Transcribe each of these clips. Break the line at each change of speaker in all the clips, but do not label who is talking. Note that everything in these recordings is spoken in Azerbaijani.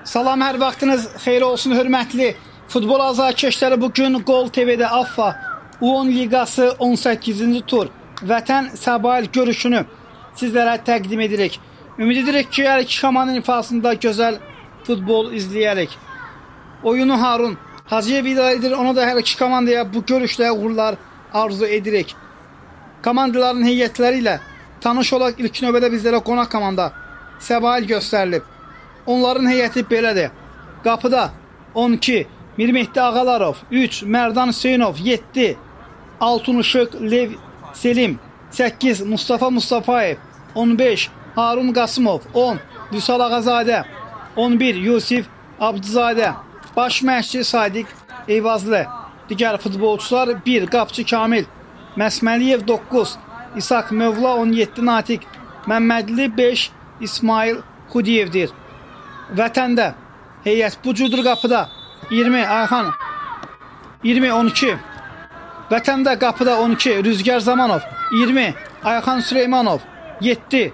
Salam, hər vaxtınız xeyir olsun hörmətli futbol azarkeşləri. Bugün Gol TV'də AFFA U10 Liqası 18-ci tur Vətən Səbail görüşünü sizlərə təqdim edirik. Ümid edirik ki, hər iki komandanın ifasında gözəl futbol izləyərik. Oyunu Harun Hacıyev idarə edir. Ona da hər iki komandaya bu görüşdə uğurlar arzu edirik. Komandaların heyətləri ilə tanış olaq. İlk növbədə bizlərə qonaq komanda Səbail göstərilib. Onların heyəti belədir. Qapıda 12 Mirmehdi Ağalarov, 3 Mərdan Hüseynov, 7 Altınışıq Lev Selim, 8 Mustafa Mustafayev, 15 Harun Qasımov, 10 Vüsal Ağazadə, 11 Yusif Abdizadə, baş məşqçi Sadiq Eyvazlı. Digər futbolçular 1 Qapçı Kamil Məsməliyev, 9 İshak Mövla, 17 Natiq Məmmədli, 5 İsmail Xudiyevdir. Vətəndə heyət bu cürdür. Qapıda 20 Ayxan, 20-12 Vətəndə qapıda 12 Rüzgar Zamanov, 20 Ayxan Süleymanov, 7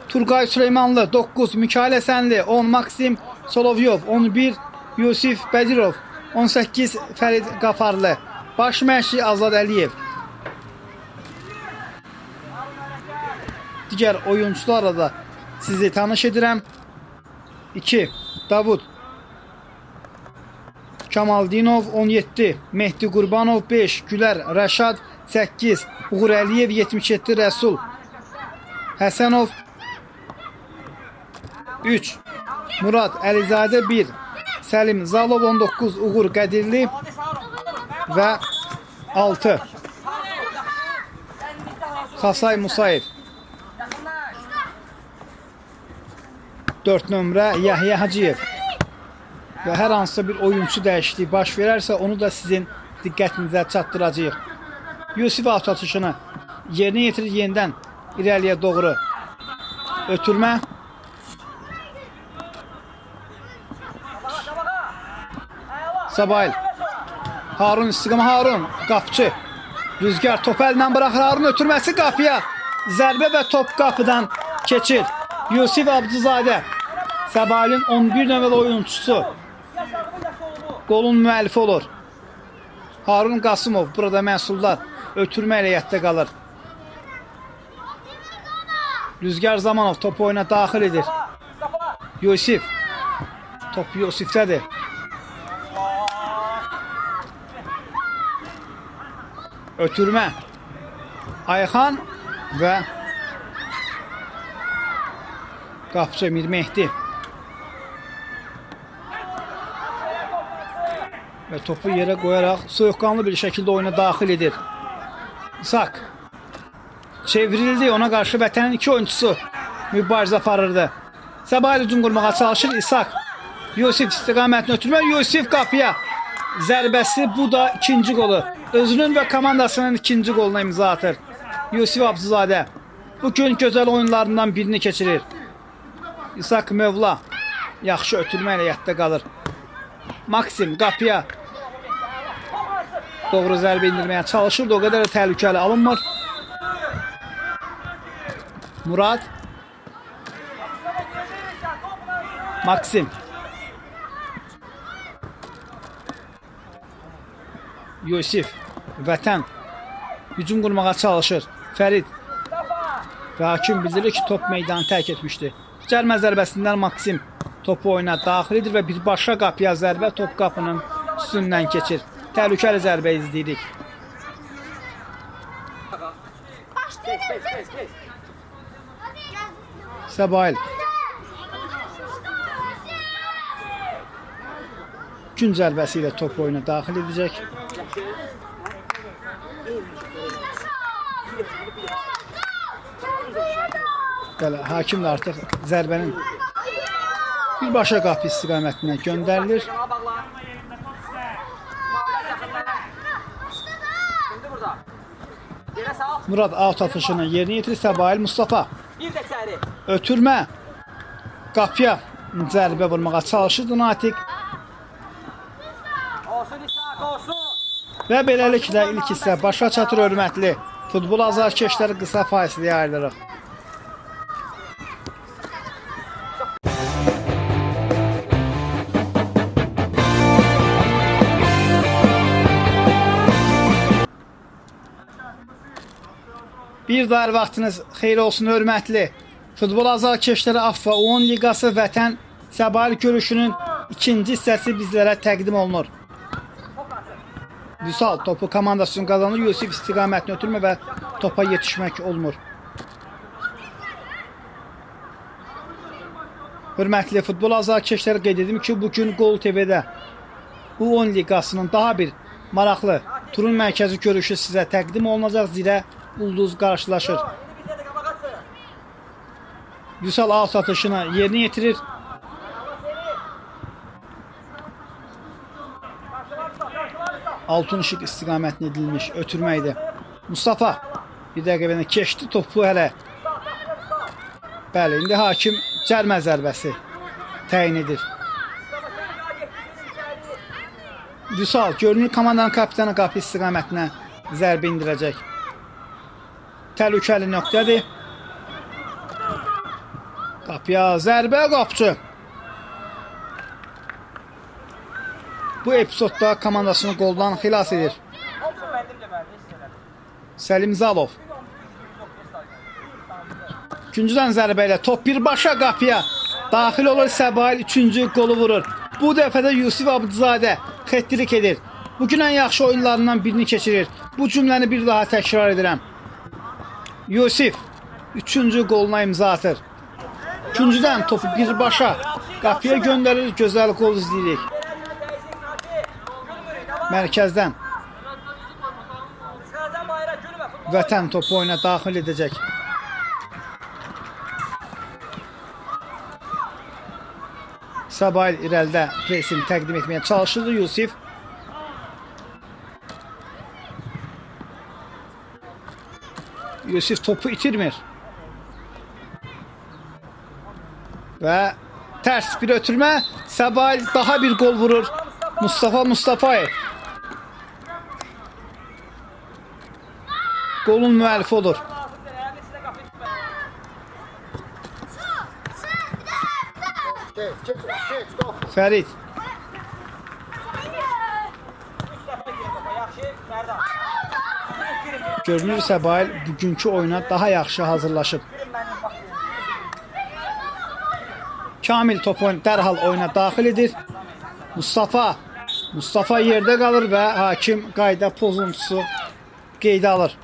Turqay Süleymanlı, 9 Mikail Əsənli, 10 Maksim Solovyov, 11 Yusif Bədirov, 18 Fərid Qafarlı, baş məşqçi Azad Əliyev. Digər oyuncularla da sizi tanış edirəm. 2 Davud Kamaldinov, 17 Mehdi Qurbanov, 5 Gülər Rəşad, 8 Uğur Əliyev, 77 Rəsul Həsənov, 3 Murad Əlizadə, 1 Səlim Zalov, 19 Uğur Qədirli və 6 Xasay Musayev. 4 nömrə Yahya Hacıyev. Və hər hansısa bir oyuncu dəyişikliyi baş verərsə onu da sizin diqqətinizə çatdıracağıq. Yusif atışını yerinə yetirir, yenidən irəliyə doğru ötürmə. Səbail Harun istiqamə, Harun qapçı Rüzgar top əlindən buraxır, Harun ötürməsi qapıya, zərbə və top qapıdan keçir. Yusif Abdizadə Səbailin 11 nömrəli oyuncusu, qolun müəllifi olur. Harun Qasımov burada məhsullar ötürmə ilə yətdə qalır. Rüzgar Zamanov topu oyuna daxil edir. Yusif, top Yusifdədir. Ötürmə Ayxan və qapçı Mirmehdi. Və topu yerə qoyaraq soyuqqanlı bir şəkildə oyuna daxil edir. İshak çevrildi, ona qarşı Vətənin 2 oyuncusu mübarizə aparırdı. Səbail hücum qurmağa çalışır. İshak Yusif istiqamətini ötürmə, Yusif qapıya zərbəsi, bu da ikinci qolu. Özünün və komandasının ikinci qoluna imza atır. Yusif Abdizadə bugün gözəl oyunlarından birini keçirir. İshak Mövla yaxşı ötürmə ilə yətdə qalır. Maksim qapıya doğru zərbə indirməyə çalışırdı, o qədər də təhlükəli alınmır. Murad Maksim Yusif Vətən hücum qurmağa çalışır. Fərid və hakim bildirir ki, top meydanı tərk etmişdi. Cərmə zərbəsindən Maksim topu oyuna daxil edir və birbaşa qapıya zərbə, top qapının üstündən keçir. Təhlükəli zərbə izləyirik. Səbail gün zərbəsi ilə top oyuna daxil edəcək. Belə, hakim də artıq zərbənin birbaşa qapı istiqamətinə göndərilir. Murad out atışını yerinə yetirir. Səbail Mustafa ötürmə, qapıya zərbə vurmağa çalışırdı Natiq. Və beləliklə ilk hissə başa çatır hörmətli futbol azarkeşləri, qısa fasiləyə ayrılırıq. Bir daha vaxtınız xeyir olsun hörmətli Futbol azarkeşləri AFFA U10 Liqası Vətən Səbail görüşünün ikinci hissəsi bizlərə təqdim olunur. Vüsal topu komandasının qazanır. Yusif istiqamətini ötürmə və topa yetişmək olmur. Hörmətli futbol azarkeşləri qeyd edim ki, bugün Gol TV-də U10 Liqasının daha bir maraqlı turun mərkəzi görüşü sizə təqdim olunacaq. Zirə Ulduz qarşılaşır. Vüsal alt atışını yerinə yetirir. Altın ışıq istiqamətini edilmiş ötürmə idi. Mustafa bir dəqiqə keçdi topu hələ. Bəli, indi hakim cərmə zərbəsi təyin edir. Vüsal görünür komandanın kapitanı qapı istiqamətinə zərbə indirəcək. Təhlükəli nöqtədir. Qapıya zərbə qapçı. Bu epizodda komandasını qoldan xilas edir. Səlim Zalov. İkinciden zərbə ilə top birbaşa qapıya daxil olur. Səbail 3-cü qolu vurur. Bu dəfə də Yusif Abduzadə xəttirik edir. Bugün ən yaxşı oyunlarından birini keçirir. Bu cümləni bir daha təkrar edirəm. Yusif 3-cü qoluna imza atır. İkinciden topu birbaşa qapıya göndərir. Gözəl qol izləyirik. Mərkəzdən Vətən topu oyuna daxil edəcək. Səbail irəlidə presini təqdim etməyə çalışırdı Yusif. Yusif topu itirmir. Və tərs bir ötürmə. Səbail daha bir gol vurur. Mustafa Mustafayev. Golun müəllifi olur. Fərid. Görünür Səbail bugünkü oyuna daha yaxşı hazırlaşıb. Kamil topu dərhal oyuna daxil edir. Mustafa yerdə qalır və hakim qayda pozuntusu qeydə alır.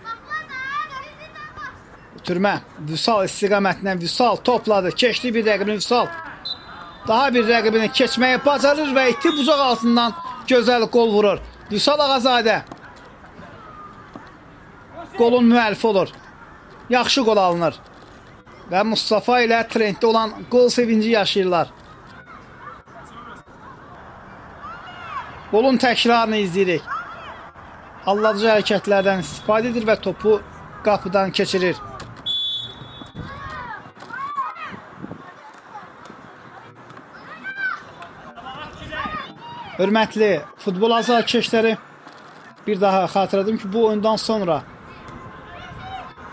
Ötürmə. Vüsal istiqamətinə Vüsal topladı. Keçdi bir rəqibini Vüsal. Daha bir rəqibini keçməyi bacarır və iti bucaq altından gözəl qol vurur. Vüsal Ağazadə. Golun müəllifi olur. Yaxşı qol alınır. Və Mustafa ilə trenddə olan qol sevinci yaşayırlar. Golun təkrarını izləyirik. Alladıcı hərəkətlərdən istifadə edir və topu qapıdan keçirir. Hörmətli futbol azarkeşləri, bir daha xatırladım ki, bu oyundan sonra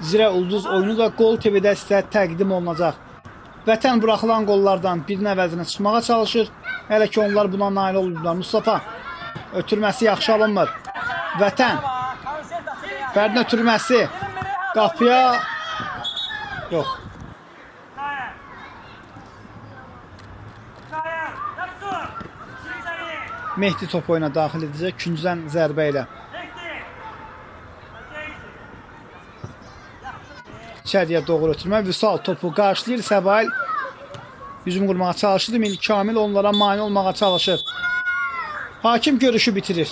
Zirə Ulduz oyunu da Gol TV-də sizə təqdim olunacaq. Vətən buraxılan qollardan birinin əvəzinə çıxmağa çalışır. Hələ ki onlar buna nail olurlar. Mustafa ötürməsi yaxşı alınmır. Vətən Fərdin ötürməsi qapıya yox. Mehdi top oyuna daxil edəcək. İkinciden zərbə ilə. İçəriyə doğru ötürmə. Vüsal topu qarşılayır. Səbail hücum qurmağa çalışırdı. Milli Kamil onlara mani olmağa çalışır. Hakim görüşü bitirir.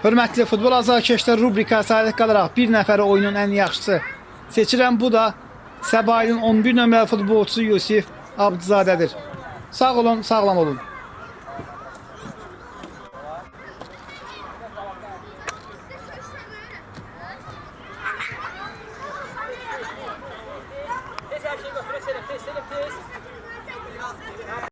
Hörmətli futbol azarkeşlər rubrika sadiq qalaraq bir nəfəri oyunun ən yaxşısı seçirəm. Bu da Səbailin 11 nömrəli futbolçusu Yusif Abduzadədir. Sağ olun, sağlam olun.